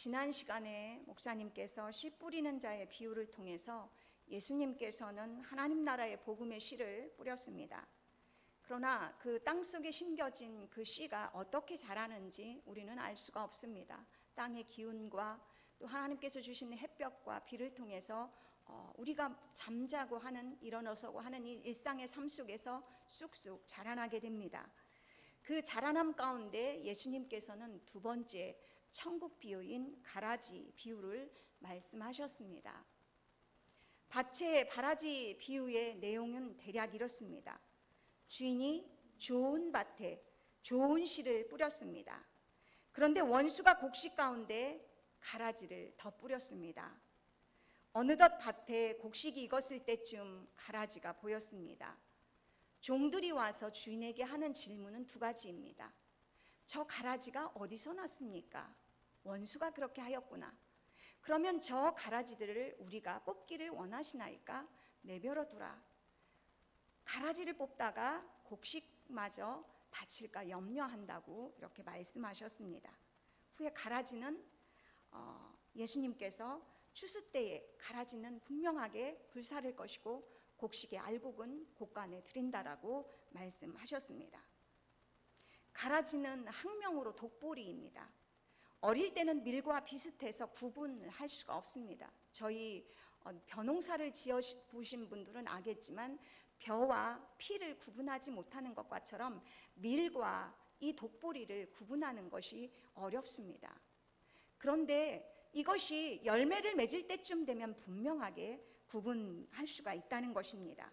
지난 시간에 목사님께서 씨 뿌리는 자의 비유를 통해서 예수님께서는 하나님 나라의 복음의 씨를 뿌렸습니다. 그러나 그 땅속에 심겨진 그 씨가 어떻게 자라는지 우리는 알 수가 없습니다. 땅의 기운과 또 하나님께서 주신 햇볕과 비를 통해서 우리가 잠자고 하는, 일어나서고 하는 이 일상의 삶 속에서 쑥쑥 자라나게 됩니다. 그 자라남 가운데 예수님께서는 두 번째 천국 비유인 가라지 비유를 말씀하셨습니다. 밭의 가라지 비유의 내용은 대략 이렇습니다. 주인이 좋은 밭에 좋은 씨를 뿌렸습니다. 그런데 원수가 곡식 가운데 가라지를 더 뿌렸습니다. 어느덧 밭에 곡식이 익었을 때쯤 가라지가 보였습니다. 종들이 와서 주인에게 하는 질문은 두 가지입니다. 저 가라지가 어디서 났습니까? 원수가 그렇게 하였구나. 그러면 저 가라지들을 우리가 뽑기를 원하시나이까? 내버려 두라. 가라지를 뽑다가 곡식마저 다칠까 염려한다고 이렇게 말씀하셨습니다. 후에 가라지는 예수님께서 추수 때에 가라지는 분명하게 불사를 것이고 곡식의 알곡은 곡간에 들인다라고 말씀하셨습니다. 가라지는 학명으로 독보리입니다. 어릴 때는 밀과 비슷해서 구분을 할 수가 없습니다. 저희 벼농사를 지어보신 분들은 알겠지만 벼와 피를 구분하지 못하는 것과처럼 밀과 이 독보리를 구분하는 것이 어렵습니다. 그런데 이것이 열매를 맺을 때쯤 되면 분명하게 구분할 수가 있다는 것입니다.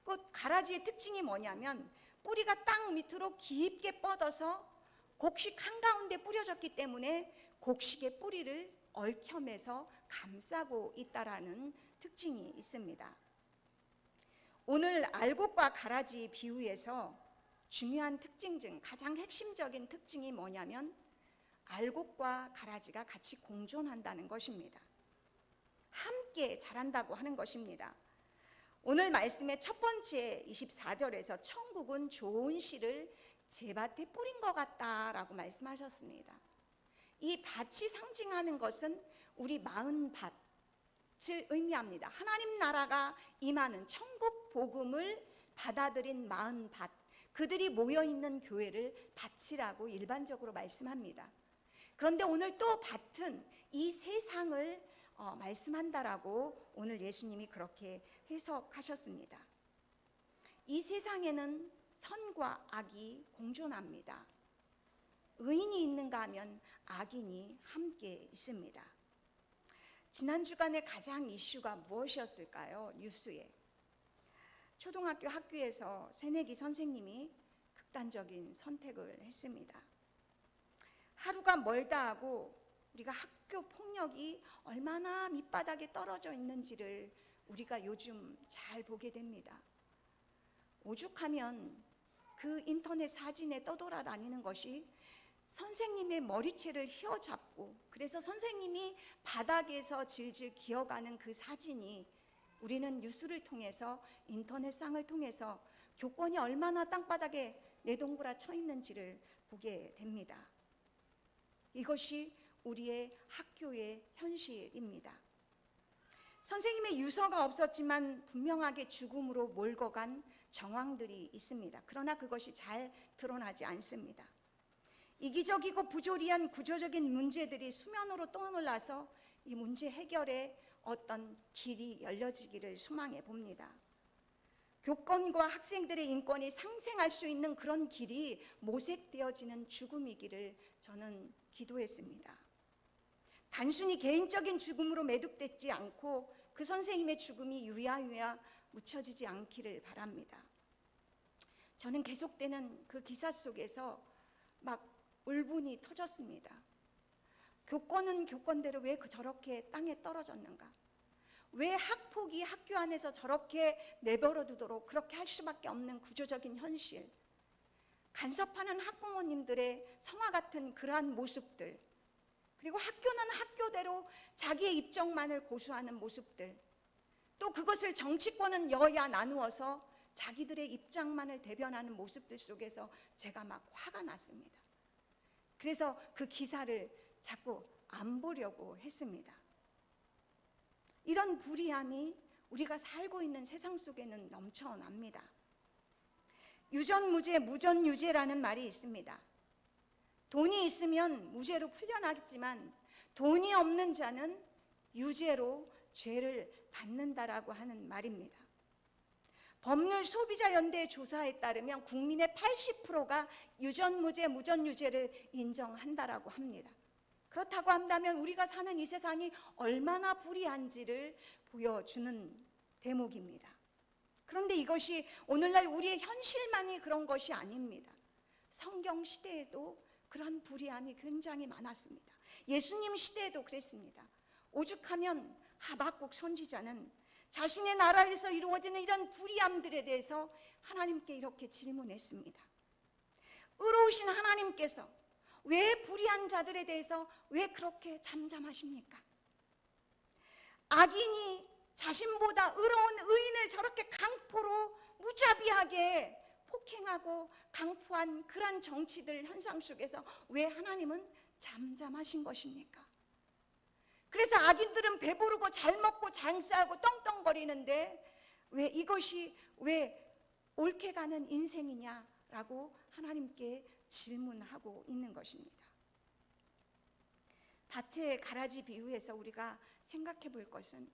그 가라지의 특징이 뭐냐면 뿌리가 땅 밑으로 깊게 뻗어서 곡식 한가운데 뿌려졌기 때문에 곡식의 뿌리를 얽혀매서 감싸고 있다라는 특징이 있습니다. 오늘 알곡과 가라지 비유에서 중요한 특징 중 가장 핵심적인 특징이 뭐냐면 알곡과 가라지가 같이 공존한다는 것입니다. 함께 자란다고 하는 것입니다. 오늘 말씀의 첫 번째 24절에서 천국은 좋은 씨를 제 밭에 뿌린 것 같다라고 말씀하셨습니다. 이 밭이 상징하는 것은 우리 마은 밭을 의미합니다. 하나님 나라가 임하는 천국 복음을 받아들인 마은 밭, 그들이 모여있는 교회를 밭이라고 일반적으로 말씀합니다. 그런데 오늘 또 밭은 이 세상을 말씀한다라고 오늘 예수님이 그렇게 해석하셨습니다. 이 세상에는 선과 악이 공존합니다. 의인이 있는가 하면 악인이 함께 있습니다. 지난 주간에 가장 이슈가 무엇이었을까요? 뉴스에 초등학교 학교에서 새내기 선생님이 극단적인 선택을 했습니다. 하루가 멀다 하고 우리가 학교 폭력이 얼마나 밑바닥에 떨어져 있는지를 우리가 요즘 잘 보게 됩니다. 오죽하면 그 인터넷 사진에 떠돌아다니는 것이 선생님의 머리채를 휘어잡고 그래서 선생님이 바닥에서 질질 기어가는 그 사진이 우리는 뉴스를 통해서 인터넷상을 통해서 교권이 얼마나 땅바닥에 내동그라 쳐 있는지를 보게 됩니다. 이것이 우리의 학교의 현실입니다. 선생님의 유서가 없었지만 분명하게 죽음으로 몰고 간 정황들이 있습니다. 그러나 그것이 잘 드러나지 않습니다. 이기적이고 부조리한 구조적인 문제들이 수면으로 떠올라서 이 문제 해결에 어떤 길이 열려지기를 소망해 봅니다. 교권과 학생들의 인권이 상생할 수 있는 그런 길이 모색되어지는 죽음이기를 저는 기도했습니다. 단순히 개인적인 죽음으로 매독되지 않고 그 선생님의 죽음이 유야유야 묻혀지지 않기를 바랍니다. 저는 계속되는 그 기사 속에서 막 울분이 터졌습니다. 교권은 교권대로 왜 저렇게 땅에 떨어졌는가? 왜 학폭이 학교 안에서 저렇게 내버려 두도록 그렇게 할 수밖에 없는 구조적인 현실, 간섭하는 학부모님들의 성화 같은 그러한 모습들, 그리고 학교는 학교대로 자기의 입장만을 고수하는 모습들, 또 그것을 정치권은 여야 나누어서 자기들의 입장만을 대변하는 모습들 속에서 제가 막 화가 났습니다. 그래서 그 기사를 자꾸 안 보려고 했습니다. 이런 불의함이 우리가 살고 있는 세상 속에는 넘쳐납니다. 유전무죄, 무전유죄라는 말이 있습니다. 돈이 있으면 무죄로 풀려나겠지만 돈이 없는 자는 유죄로 죄를 받는다라고 하는 말입니다. 법률소비자연대의 조사에 따르면 국민의 80%가 유전무죄, 무전유죄를 인정한다라고 합니다. 그렇다고 한다면 우리가 사는 이 세상이 얼마나 불의한지를 보여주는 대목입니다. 그런데 이것이 오늘날 우리의 현실만이 그런 것이 아닙니다. 성경 시대에도 그런 불의함이 굉장히 많았습니다. 예수님 시대에도 그랬습니다. 오죽하면 하박국 선지자는 자신의 나라에서 이루어지는 이런 불의함들에 대해서 하나님께 이렇게 질문했습니다. 의로우신 하나님께서 왜 불의한 자들에 대해서 왜 그렇게 잠잠하십니까? 악인이 자신보다 의로운 의인을 저렇게 강포로 무자비하게 폭행하고 강포한 그런 정치들 현상 속에서 왜 하나님은 잠잠하신 것입니까? 그래서 악인들은 배부르고 잘 먹고 장사하고 떵떵거리는데 왜 이것이 왜 옳게 가는 인생이냐라고 하나님께 질문하고 있는 것입니다. 밭의 가라지 비유에서 우리가 생각해 볼 것은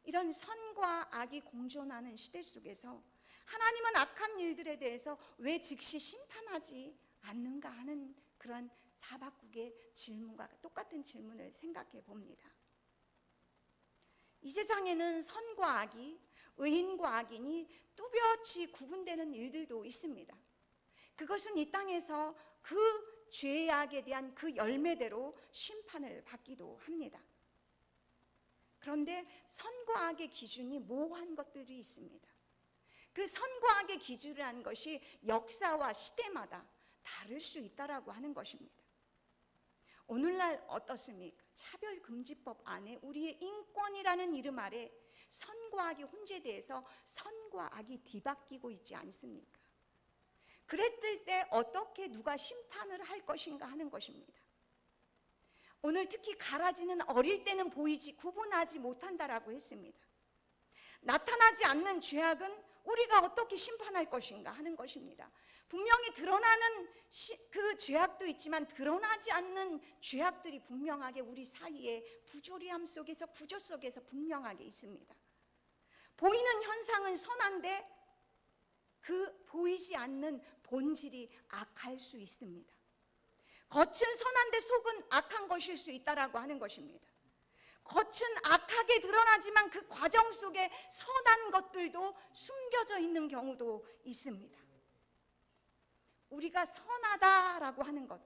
이런 선과 악이 공존하는 시대 속에서 하나님은 악한 일들에 대해서 왜 즉시 심판하지 않는가 하는 그런 하박국의 질문과 똑같은 질문을 생각해 봅니다. 이 세상에는 선과 악이, 의인과 악인이 뚜렷이 구분되는 일들도 있습니다. 그것은 이 땅에서 그 죄악에 대한 그 열매대로 심판을 받기도 합니다. 그런데 선과 악의 기준이 모호한 것들이 있습니다. 그 선과 악의 기준이라는 것이 역사와 시대마다 다를 수 있다라고 하는 것입니다. 오늘날 어떻습니까? 차별금지법 안에 우리의 인권이라는 이름 아래 선과 악이 혼재돼서 선과 악이 뒤바뀌고 있지 않습니까? 그랬을 때 어떻게 누가 심판을 할 것인가 하는 것입니다. 오늘 특히 가라지는 어릴 때는 보이지 구분하지 못한다라고 했습니다. 나타나지 않는 죄악은 우리가 어떻게 심판할 것인가 하는 것입니다. 분명히 드러나는 그 죄악도 있지만 드러나지 않는 죄악들이 분명하게 우리 사이에 부조리함 속에서 구조 속에서 분명하게 있습니다. 보이는 현상은 선한데 그 보이지 않는 본질이 악할 수 있습니다. 겉은 선한데 속은 악한 것일 수 있다라고 하는 것입니다. 겉은 악하게 드러나지만 그 과정 속에 선한 것들도 숨겨져 있는 경우도 있습니다. 우리가 선하다라고 하는 것,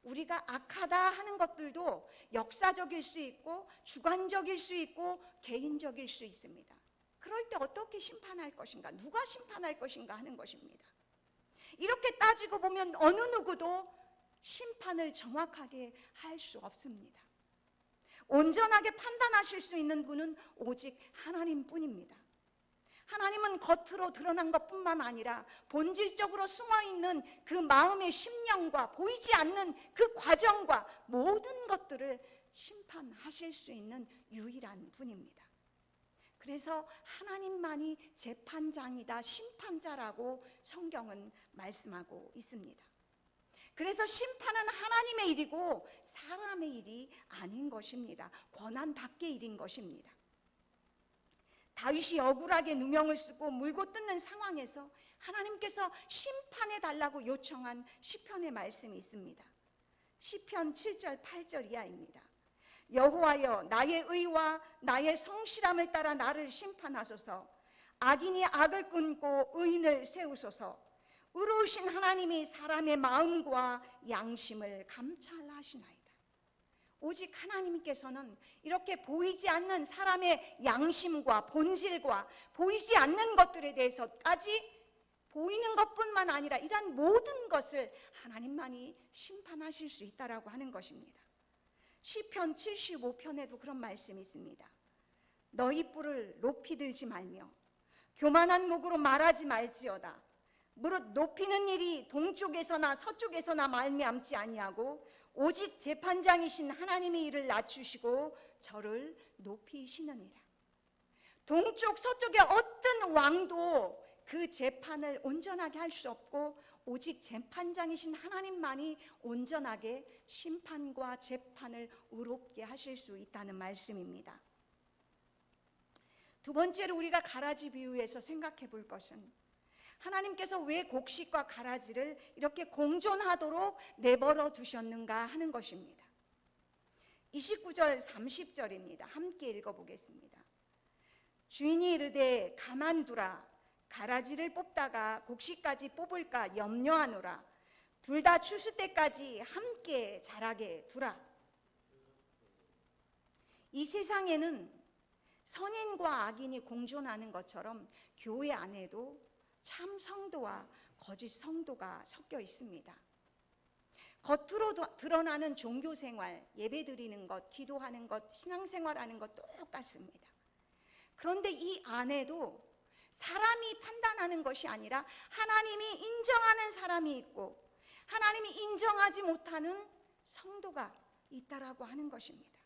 우리가 악하다 하는 것들도 역사적일 수 있고 주관적일 수 있고 개인적일 수 있습니다. 그럴 때 어떻게 심판할 것인가, 누가 심판할 것인가 하는 것입니다. 이렇게 따지고 보면 어느 누구도 심판을 정확하게 할 수 없습니다. 온전하게 판단하실 수 있는 분은 오직 하나님뿐입니다. 하나님은 겉으로 드러난 것뿐만 아니라 본질적으로 숨어있는 그 마음의 심령과 보이지 않는 그 과정과 모든 것들을 심판하실 수 있는 유일한 분입니다. 그래서 하나님만이 재판장이다, 심판자라고 성경은 말씀하고 있습니다. 그래서 심판은 하나님의 일이고 사람의 일이 아닌 것입니다. 권한 밖의 일인 것입니다. 다윗이 억울하게 누명을 쓰고 물고 뜯는 상황에서 하나님께서 심판해 달라고 요청한 시편의 말씀이 있습니다. 시편 7절 8절 이하입니다. 여호와여, 나의 의와 나의 성실함을 따라 나를 심판하소서. 악인이 악을 끊고 의인을 세우소서. 의로우신 하나님이 사람의 마음과 양심을 감찰하시나이다. 오직 하나님께서는 이렇게 보이지 않는 사람의 양심과 본질과 보이지 않는 것들에 대해서까지 보이는 것뿐만 아니라 이러한 모든 것을 하나님만이 심판하실 수 있다라고 하는 것입니다. 시편 75편에도 그런 말씀이 있습니다. 너희 뿔을 높이 들지 말며 교만한 목으로 말하지 말지어다. 무릇 높이는 일이 동쪽에서나 서쪽에서나 말미암지 아니하고 오직 재판장이신 하나님의 일을 낮추시고 저를 높이시느니라. 동쪽 서쪽의 어떤 왕도 그 재판을 온전하게 할 수 없고 오직 재판장이신 하나님만이 온전하게 심판과 재판을 의롭게 하실 수 있다는 말씀입니다. 두 번째로 우리가 가라지 비유에서 생각해 볼 것은 하나님께서 왜 곡식과 가라지를 이렇게 공존하도록 내버려 두셨는가 하는 것입니다. 29절 30절입니다. 함께 읽어보겠습니다. 주인이 이르되 가만두라. 가라지를 뽑다가 곡식까지 뽑을까 염려하노라. 둘 다 추수 때까지 함께 자라게 두라. 이 세상에는 선인과 악인이 공존하는 것처럼 교회 안에도 참 성도와 거짓 성도가 섞여 있습니다. 겉으로 드러나는 종교 생활, 예배 드리는 것, 기도하는 것, 신앙생활하는 것 똑같습니다. 그런데 이 안에도 사람이 판단하는 것이 아니라 하나님이 인정하는 사람이 있고 하나님이 인정하지 못하는 성도가 있다라고 하는 것입니다.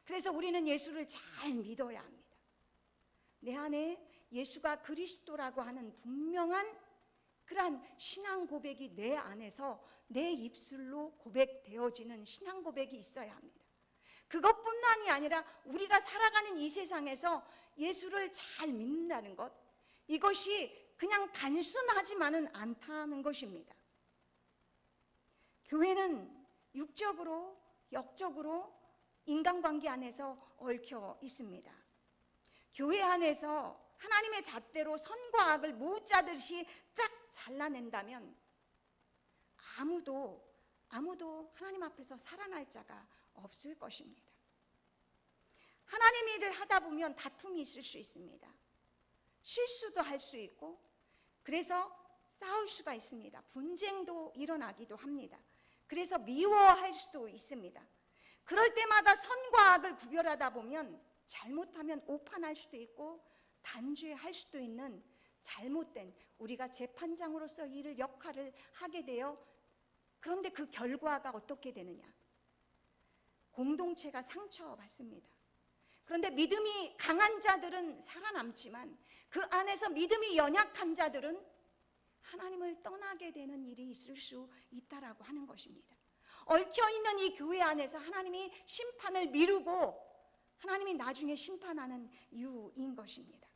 그래서 우리는 예수를 잘 믿어야 합니다. 내 안에 예수가 그리스도라고 하는 분명한 그러한 신앙 고백이 내 안에서 내 입술로 고백되어지는 신앙 고백이 있어야 합니다. 그것뿐만이 아니라 우리가 살아가는 이 세상에서 예수를 잘 믿는다는 것, 이것이 그냥 단순하지만은 않다는 것입니다. 교회는 육적으로, 역적으로 인간관계 안에서 얽혀 있습니다. 교회 안에서 하나님의 잣대로 선과 악을 무자듯이 쫙 잘라낸다면 아무도 하나님 앞에서 살아날 자가 없을 것입니다. 하나님 일을 하다 보면 다툼이 있을 수 있습니다. 실수도 할 수 있고 그래서 싸울 수가 있습니다. 분쟁도 일어나기도 합니다. 그래서 미워할 수도 있습니다. 그럴 때마다 선과 악을 구별하다 보면 잘못하면 오판할 수도 있고 단죄할 수도 있는 잘못된 우리가 재판장으로서 일을 역할을 하게 되어 그런데 그 결과가 어떻게 되느냐? 공동체가 상처받습니다. 그런데 믿음이 강한 자들은 살아남지만 그 안에서 믿음이 연약한 자들은 하나님을 떠나게 되는 일이 있을 수 있다라고 하는 것입니다. 얽혀있는 이 교회 안에서 하나님이 심판을 미루고 하나님이 나중에 심판하는 이유인 것입니다.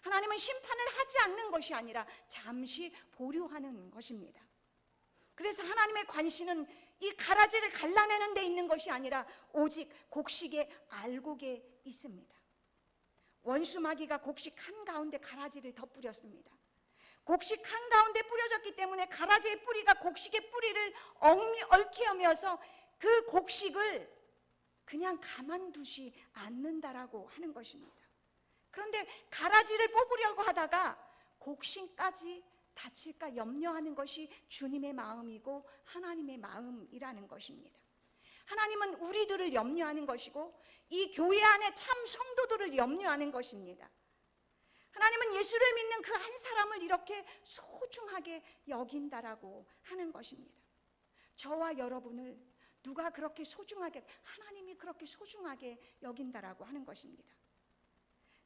하나님은 심판을 하지 않는 것이 아니라 잠시 보류하는 것입니다. 그래서 하나님의 관심은 이 가라지를 갈라내는 데 있는 것이 아니라 오직 곡식의 알곡에 있습니다. 원수마귀가 곡식 한가운데 가라지를 덧뿌렸습니다. 곡식 한가운데 뿌려졌기 때문에 가라지의 뿌리가 곡식의 뿌리를 얽혀매어서 그 곡식을 그냥 가만두지 않는다라고 하는 것입니다. 그런데 가라지를 뽑으려고 하다가 곡식까지 다칠까 염려하는 것이 주님의 마음이고 하나님의 마음이라는 것입니다. 하나님은 우리들을 염려하는 것이고 이 교회 안에 참 성도들을 염려하는 것입니다. 하나님은 예수를 믿는 그 한 사람을 이렇게 소중하게 여긴다라고 하는 것입니다. 저와 여러분을 누가 그렇게 소중하게, 하나님이 그렇게 소중하게 여긴다라고 하는 것입니다.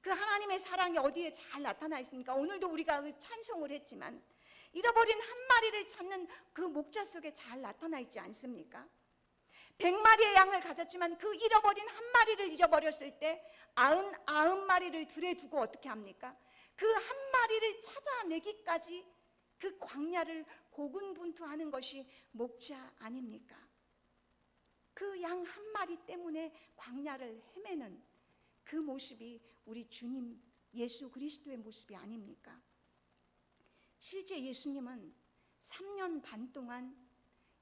그 하나님의 사랑이 어디에 잘 나타나 있습니까? 오늘도 우리가 찬송을 했지만 잃어버린 한 마리를 찾는 그 목자 속에 잘 나타나 있지 않습니까? 100마리의 양을 가졌지만 그 잃어버린 한 마리를 잊어버렸을 때 99마리를 들에 두고 어떻게 합니까? 그 한 마리를 찾아내기까지 그 광야를 고군분투하는 것이 목자 아닙니까? 그 양 한 마리 때문에 광야를 헤매는 그 모습이 우리 주님 예수 그리스도의 모습이 아닙니까? 실제 예수님은 3년 반 동안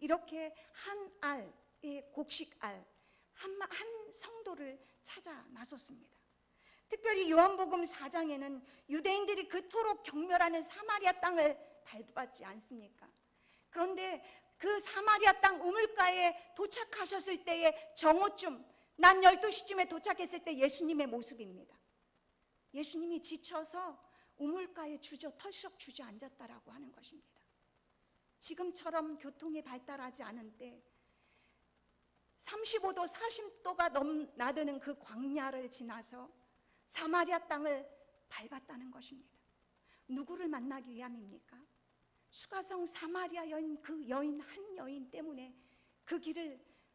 이렇게 한 알의 곡식알 한 성도를 찾아 나섰습니다. 특별히 요한복음 4장에는 유대인들이 그토록 경멸하는 사마리아 땅을 밟았지 않습니까? 그런데 그 사마리아 땅 우물가에 도착하셨을 때의 정오쯤, 낮 12시쯤에 도착했을 때 예수님의 모습입니다. 예수님이 지쳐서 우물가에 털썩 주저앉았다라고 하는 것입니다. 지금처럼 교통이 발달하지 않은 때 35도 40도가 나드는 그 광야를 지나서 사마리아 땅을 밟았다는 것입니다. 누구를 만나기 위함입니까? 수가성 사마리아 여인, 그 여인 한 여인 때문에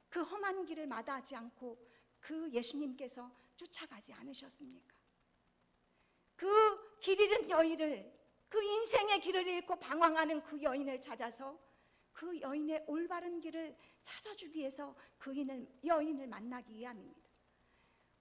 그 험한 길을 마다하지 않고 그 예수님께서 쫓아가지 않으셨습니까? 그 길 잃은 여인을, 그 인생의 길을 잃고 방황하는 그 여인을 찾아서 그 여인의 올바른 길을 찾아주기 위해서 그 여인을 만나기 위함입니다.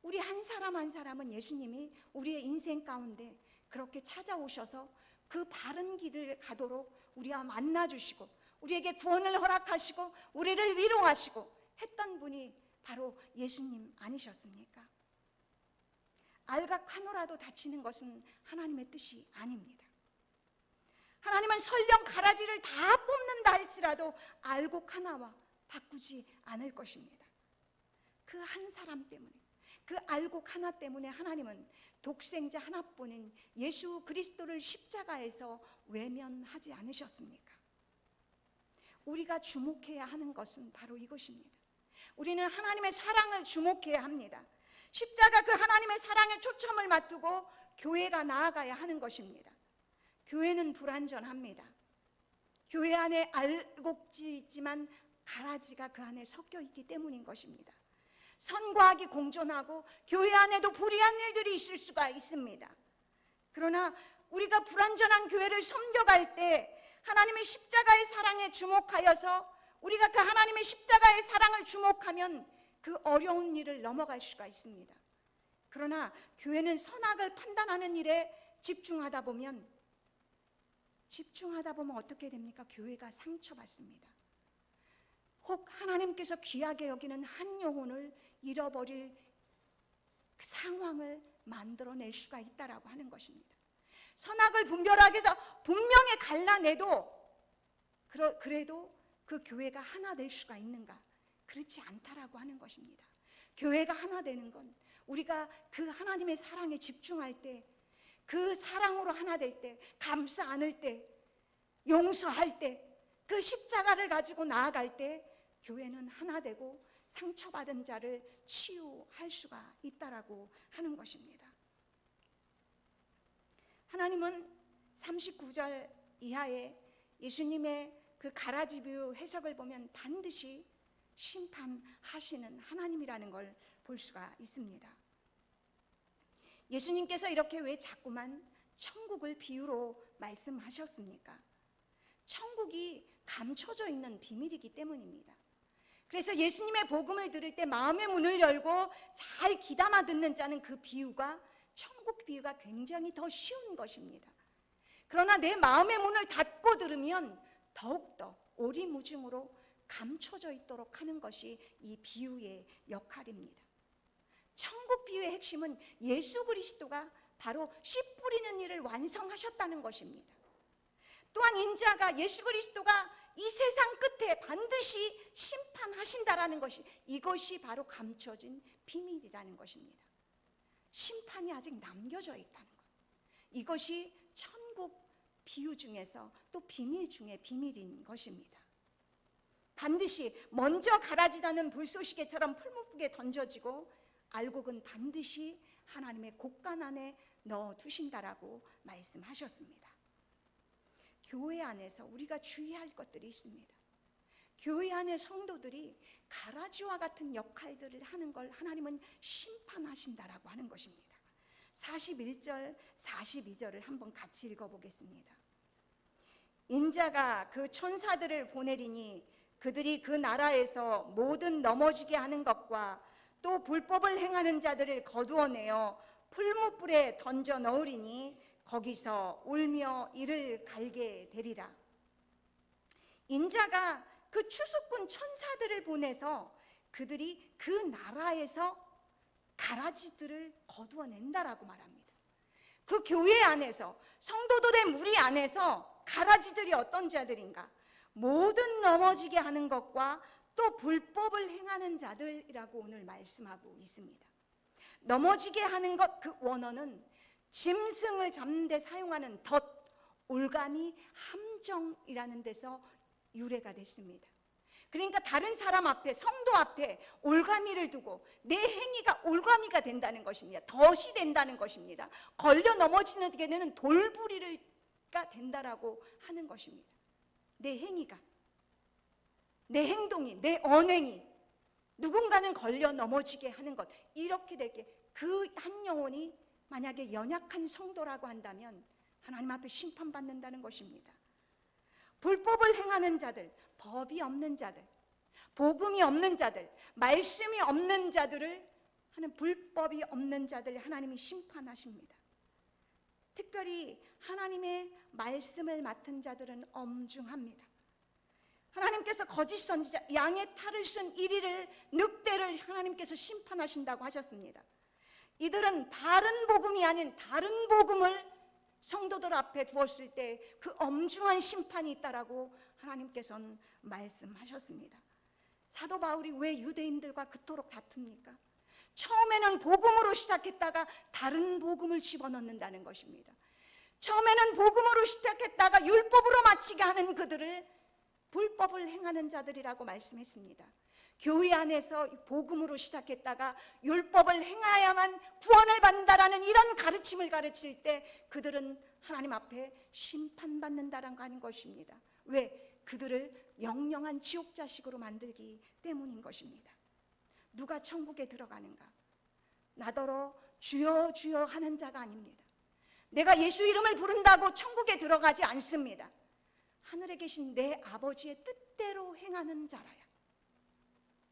우리 한 사람 한 사람은 예수님이 우리의 인생 가운데 그렇게 찾아오셔서 그 바른 길을 가도록 우리와 만나주시고 우리에게 구원을 허락하시고 우리를 위로하시고 했던 분이 바로 예수님 아니셨습니까? 알과 카노라도 다치는 것은 하나님의 뜻이 아닙니다. 하나님은 설령 가라지를 다 뽑는다 할지라도 알곡 하나와 바꾸지 않을 것입니다. 그 한 사람 때문에, 그 알곡 하나 때문에 하나님은 독생자 하나뿐인 예수 그리스도를 십자가에서 외면하지 않으셨습니까? 우리가 주목해야 하는 것은 바로 이것입니다. 우리는 하나님의 사랑을 주목해야 합니다. 십자가 그 하나님의 사랑에 초점을 맞추고 교회가 나아가야 하는 것입니다. 교회는 불완전합니다. 교회 안에 알곡지 있지만 가라지가 그 안에 섞여 있기 때문인 것입니다. 선과 악이 공존하고 교회 안에도 불의한 일들이 있을 수가 있습니다. 그러나 우리가 불완전한 교회를 섬겨갈 때 하나님의 십자가의 사랑에 주목하여서 우리가 그 하나님의 십자가의 사랑을 주목하면 그 어려운 일을 넘어갈 수가 있습니다. 그러나 교회는 선악을 판단하는 일에 집중하다 보면 어떻게 됩니까? 교회가 상처받습니다. 혹 하나님께서 귀하게 여기는 한 영혼을 잃어버릴 상황을 만들어낼 수가 있다라고 하는 것입니다. 선악을 분별하기 위해서 분명히 갈라내도 그래도 그 교회가 하나 될 수가 있는가? 그렇지 않다라고 하는 것입니다. 교회가 하나 되는 건 우리가 그 하나님의 사랑에 집중할 때, 그 사랑으로 하나 될 때, 감싸 안을 때, 용서할 때, 그 십자가를 가지고 나아갈 때 교회는 하나 되고 상처받은 자를 치유할 수가 있다라고 하는 것입니다. 하나님은 39절 이하에 예수님의 그 가라지 비유 해석을 보면 반드시 심판하시는 하나님이라는 걸 볼 수가 있습니다. 예수님께서 이렇게 왜 자꾸만 천국을 비유로 말씀하셨습니까? 천국이 감춰져 있는 비밀이기 때문입니다. 그래서 예수님의 복음을 들을 때 마음의 문을 열고 잘 귀담아 듣는 자는 그 비유가, 천국 비유가 굉장히 더 쉬운 것입니다. 그러나 내 마음의 문을 닫고 들으면 더욱더 오리무중으로 감춰져 있도록 하는 것이 이 비유의 역할입니다. 천국 비유의 핵심은 예수 그리스도가 바로 씨 뿌리는 일을 완성하셨다는 것입니다. 또한 인자가, 예수 그리스도가 이 세상 끝에 반드시 심판하신다라는 것이, 이것이 바로 감춰진 비밀이라는 것입니다. 심판이 아직 남겨져 있다는 것, 이것이 천국 비유 중에서 또 비밀 중에 비밀인 것입니다. 반드시 먼저 가라지다는 불쏘시개처럼 풀무쁘게 던져지고 알곡은 반드시 하나님의 곳간 안에 넣어두신다라고 말씀하셨습니다. 교회 안에서 우리가 주의할 것들이 있습니다. 교회 안의 성도들이 가라지와 같은 역할들을 하는 걸 하나님은 심판하신다라고 하는 것입니다. 41절, 42절을 한번 같이 읽어보겠습니다. 인자가 그 천사들을 보내리니 그들이 그 나라에서 모든 넘어지게 하는 것과 또 불법을 행하는 자들을 거두어내어 풀무불에 던져 넣으리니 거기서 울며 이를 갈게 되리라. 인자가 그 추수꾼 천사들을 보내서 그들이 그 나라에서 가라지들을 거두어낸다라고 말합니다. 그 교회 안에서, 성도들의 무리 안에서 가라지들이 어떤 자들인가? 모든 넘어지게 하는 것과 또 불법을 행하는 자들이라고 오늘 말씀하고 있습니다. 넘어지게 하는 것, 그 원어는 짐승을 잡는 데 사용하는 덫, 올가미, 함정이라는 데서 유래가 됐습니다. 그러니까 다른 사람 앞에, 성도 앞에 올가미를 두고 내 행위가 올가미가 된다는 것입니다. 덫이 된다는 것입니다. 걸려 넘어지게 되는 돌부리가 된다라고 하는 것입니다. 내 행위가, 내 행동이, 내 언행이 누군가는 걸려 넘어지게 하는 것, 이렇게 될 게, 그 한 영혼이 만약에 연약한 성도라고 한다면 하나님 앞에 심판받는다는 것입니다. 불법을 행하는 자들, 법이 없는 자들, 복음이 없는 자들, 말씀이 없는 자들을 하는, 불법이 없는 자들 하나님이 심판하십니다. 특별히 하나님의 말씀을 맡은 자들은 엄중합니다. 하나님께서 거짓 선지자, 양의 탈을 쓴 이리를, 늑대를 하나님께서 심판하신다고 하셨습니다. 이들은 바른 복음이 아닌 다른 복음을 성도들 앞에 두었을 때 그 엄중한 심판이 있다라고 하나님께서는 말씀하셨습니다. 사도 바울이 왜 유대인들과 그토록 다툽니까? 처음에는 복음으로 시작했다가 다른 복음을 집어넣는다는 것입니다. 처음에는 복음으로 시작했다가 율법으로 마치게 하는 그들을 불법을 행하는 자들이라고 말씀했습니다. 교회 안에서 복음으로 시작했다가 율법을 행해야만 구원을 받는다라는 이런 가르침을 가르칠 때 그들은 하나님 앞에 심판받는다라는 거 아닌 것입니다. 왜? 그들을 영영한 지옥 자식으로 만들기 때문인 것입니다. 누가 천국에 들어가는가? 나더러 주여 주여 하는 자가 아닙니다. 내가 예수 이름을 부른다고 천국에 들어가지 않습니다. 하늘에 계신 내 아버지의 뜻대로 행하는 자라야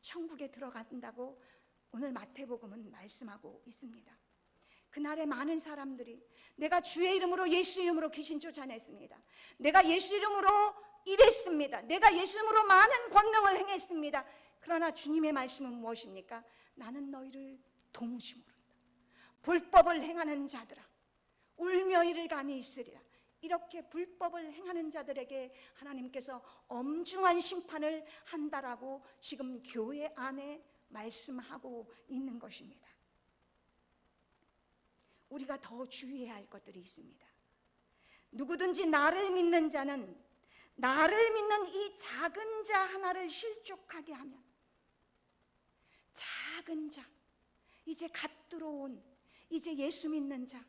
천국에 들어간다고 오늘 마태복음은 말씀하고 있습니다. 그날에 많은 사람들이 내가 주의 이름으로, 예수 이름으로 귀신 쫓아냈습니다. 내가 예수 이름으로 일했습니다. 내가 예수 이름으로 많은 권능을 행했습니다. 그러나 주님의 말씀은 무엇입니까? 나는 너희를 도무지 모른다. 불법을 행하는 자들아, 울며 이를 감히 있으리라. 이렇게 불법을 행하는 자들에게 하나님께서 엄중한 심판을 한다라고 지금 교회 안에 말씀하고 있는 것입니다. 우리가 더 주의해야 할 것들이 있습니다. 누구든지 나를 믿는 자는, 나를 믿는 이 작은 자 하나를 실족하게 하면, 작은 자, 이제 갓 들어온, 이제 예수 믿는 자,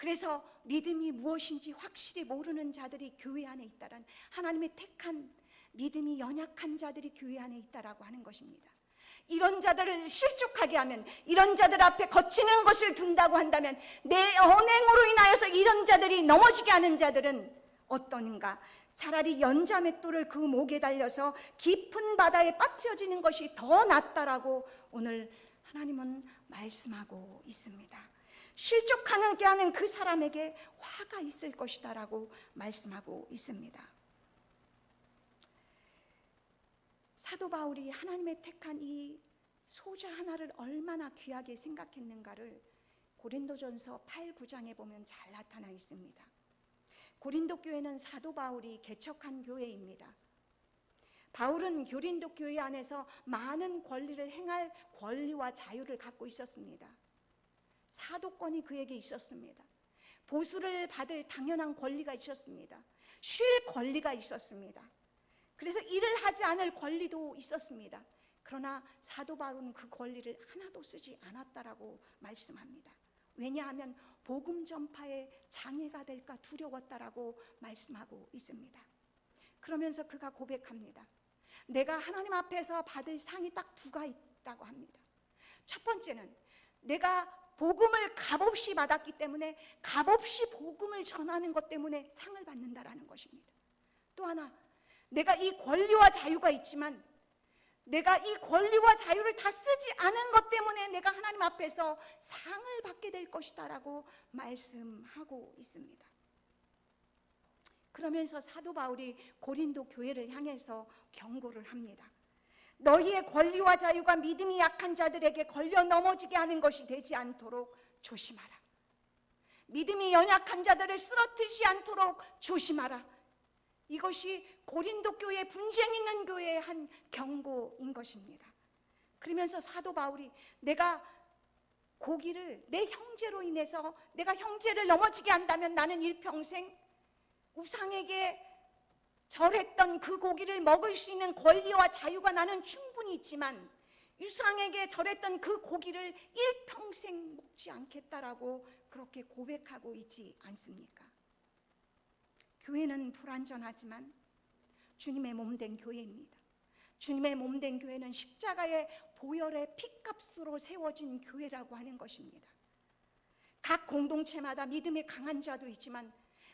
그래서 믿음이 무엇인지 확실히 모르는 자들이 교회 안에 있다란, 하나님의 택한 믿음이 연약한 자들이 교회 안에 있다라고 하는 것입니다. 이런 자들을 실족하게 하면, 이런 자들 앞에 거치는 것을 둔다고 한다면, 내 언행으로 인하여서 이런 자들이 넘어지게 하는 자들은 어떠는가? 차라리 연자맷돌을 그 목에 달려서 깊은 바다에 빠뜨려지는 것이 더 낫다라고 오늘 하나님은 말씀하고 있습니다. 실족하게 하는 그 사람에게 화가 있을 것이다라고 말씀하고 있습니다. 사도 바울이 하나님의 택한 이 소자 하나를 얼마나 귀하게 생각했는가를 고린도전서 8, 9장에 보면 잘 나타나 있습니다. 고린도 교회는 사도 바울이 개척한 교회입니다. 바울은 고린도 교회 안에서 많은 권리를 행할 권리와 자유를 갖고 있었습니다. 사도권이 그에게 있었습니다. 보수를 받을 당연한 권리가 있었습니다. 쉴 권리가 있었습니다. 그래서 일을 하지 않을 권리도 있었습니다. 그러나 사도 바울은 그 권리를 하나도 쓰지 않았다라고 말씀합니다. 왜냐하면 복음 전파에 장애가 될까 두려웠다라고 말씀하고 있습니다. 그러면서 그가 고백합니다. 내가 하나님 앞에서 받을 상이 딱 두 가지 있다고 합니다. 첫 번째는 내가 복음을 값없이 받았기 때문에 값없이 복음을 전하는 것 때문에 상을 받는다라는 것입니다. 또 하나, 내가 이 권리와 자유가 있지만 내가 이 권리와 자유를 다 쓰지 않은 것 때문에 내가 하나님 앞에서 상을 받게 될 것이다라고 말씀하고 있습니다. 그러면서 사도 바울이 고린도 교회를 향해서 경고를 합니다. 너희의 권리와 자유가 믿음이 약한 자들에게 걸려 넘어지게 하는 것이 되지 않도록 조심하라. 믿음이 연약한 자들을 쓰러뜨리지 않도록 조심하라. 이것이 고린도 교회, 분쟁 있는 교회의 한 경고인 것입니다. 그러면서 사도 바울이 내가 고기를 내 형제로 인해서 내가 형제를 넘어지게 한다면 나는 일평생 우상에게 절했던 그 고기를 먹을 수 있는 권리와 자유가 나는 충분히 있지만 유상에게 절했던 그 고기를 일평생 먹지 않겠다라고 그렇게 고백하고 있지 않습니까? 교회는 불완전하지만 주님의 몸된 교회입니다. 주님의 몸된 교회는 십자가의 보혈의 피값으로 세워진 교회라고 하는 것입니다. 각 공동체마다 믿음이 강한 자도 있지만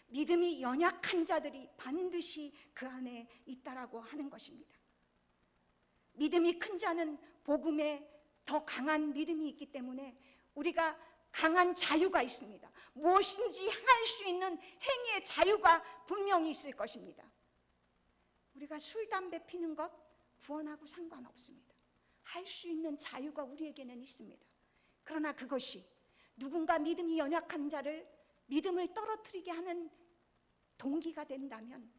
믿음이 연약한 자들이 반드시 그 안에 있다라고 하는 것입니다. 믿음이 큰 자는 복음에 더 강한 믿음이 있기 때문에 우리가 강한 자유가 있습니다. 무엇인지 행할 수 있는 행위의 자유가 분명히 있을 것입니다. 우리가 술, 담배 피는 것 구원하고 상관없습니다. 할 수 있는 자유가 우리에게는 있습니다. 그러나 그것이 누군가 믿음이 연약한 자를 믿음을 떨어뜨리게 하는 동기가 된다면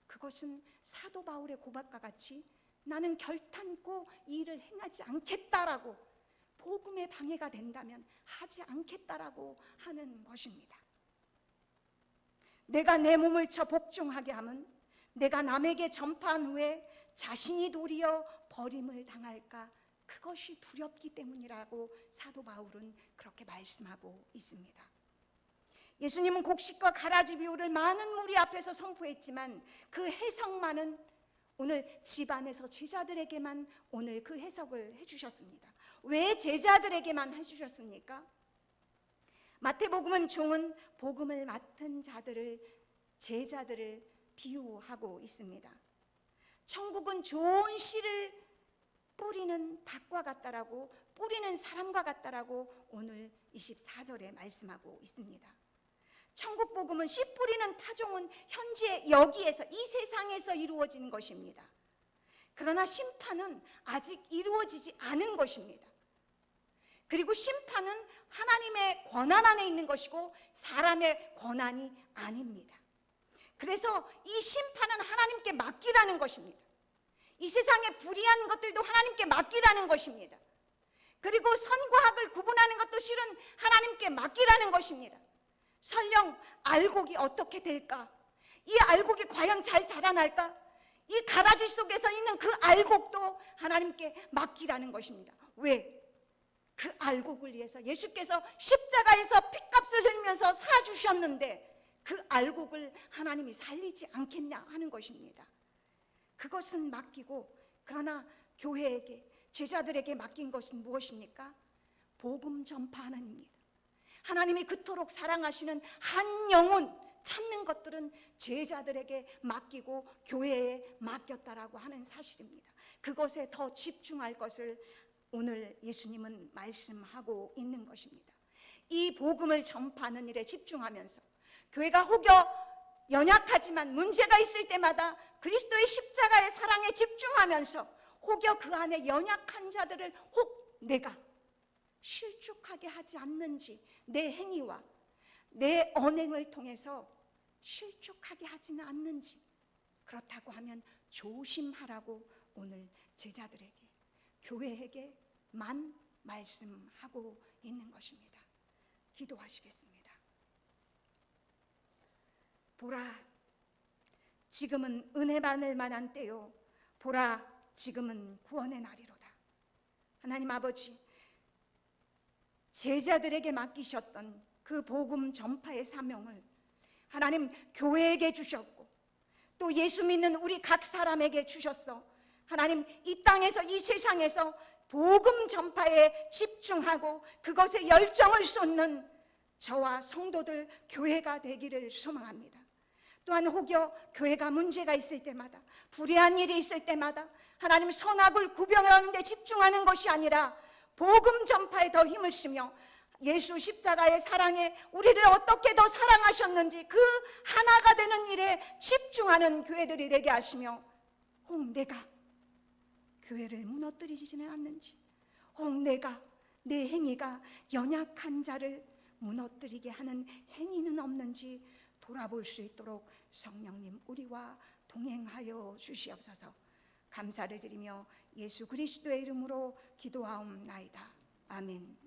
그것은 사도 바울의 고백과 같이 나는 결단코 이 일을 행하지 않겠다라고 복음의 방해가 된다면 하지 않겠다라고 하는 것입니다. 내가 내 몸을 쳐 복종하게 하면 내가 남에게 전파한 후에 자신이 도리어 버림을 당할까 그것이 두렵기 때문이라고 사도 바울은 그렇게 말씀하고 있습니다. 예수님은 곡식과 가라지 비유를 많은 무리 앞에서 선포했지만 그 해석만은 오늘 집안에서 제자들에게만 오늘 그 해석을 해주셨습니다. 왜 제자들에게만 해주셨습니까? 마태복음은 종은 복음을 맡은 자들을 제자들을 비유하고 있습니다. 천국은 좋은 씨를 뿌리는 밭과 같다라고 뿌리는 사람과 같다라고 오늘 24절에 말씀하고 있습니다. 천국 복음은 씨 뿌리는 타종은 현재 여기에서 이 세상에서 이루어지는 것입니다. 그러나 심판은 아직 이루어지지 않은 것입니다. 그리고 심판은 하나님의 권한 안에 있는 것이고 사람의 권한이 아닙니다. 그래서 이 심판은 하나님께 맡기라는 것입니다. 이 세상의 불의한 것들도 하나님께 맡기라는 것입니다. 그리고 선과 악을 구분하는 것도 실은 하나님께 맡기라는 것입니다. 설령 알곡이 어떻게 될까? 이 알곡이 과연 잘 자라날까? 이 가라지 속에서 있는 그 알곡도 하나님께 맡기라는 것입니다. 왜? 그 알곡을 위해서 예수께서 십자가에서 피값을 흘리면서 사주셨는데 그 알곡을 하나님이 살리지 않겠냐 하는 것입니다. 그것은 맡기고 그러나 교회에게 제자들에게 맡긴 것은 무엇입니까? 복음 전파하는 입니다. 하나님이 그토록 사랑하시는 한 영혼 찾는 것들은 제자들에게 맡기고 교회에 맡겼다라고 하는 사실입니다. 그것에 더 집중할 것을 오늘 예수님은 말씀하고 있는 것입니다. 이 복음을 전파하는 일에 집중하면서 교회가 혹여 연약하지만 문제가 있을 때마다 그리스도의 십자가의 사랑에 집중하면서 혹여 그 안에 연약한 자들을 혹 내가 실족하게 하지 않는지 내 행위와 내 언행을 통해서 실족하게 하지는 않는지 그렇다고 하면 조심하라고 오늘 제자들에게 교회에게만 말씀하고 있는 것입니다. 기도하시겠습니다. 보라, 지금은 은혜 받을 만한 때요. 보라, 지금은 구원의 날이로다. 하나님 아버지, 제자들에게 맡기셨던 그 복음 전파의 사명을 하나님 교회에게 주셨고 또 예수 믿는 우리 각 사람에게 주셨어. 하나님 이 땅에서 이 세상에서 복음 전파에 집중하고 그것에 열정을 쏟는 저와 성도들 교회가 되기를 소망합니다. 또한 혹여 교회가 문제가 있을 때마다 불의한 일이 있을 때마다 하나님 선악을 구별하는 데 집중하는 것이 아니라 복음 전파에 더 힘을 쓰며 예수 십자가의 사랑에 우리를 어떻게 더 사랑하셨는지 그 하나가 되는 일에 집중하는 교회들이 되게 하시며 혹 내가 교회를 무너뜨리지는 않는지 혹 내가 내 행위가 연약한 자를 무너뜨리게 하는 행위는 없는지 돌아볼 수 있도록 성령님 우리와 동행하여 주시옵소서. 감사를 드리며 예수 그리스도의 이름으로 기도하옵나이다. 아멘.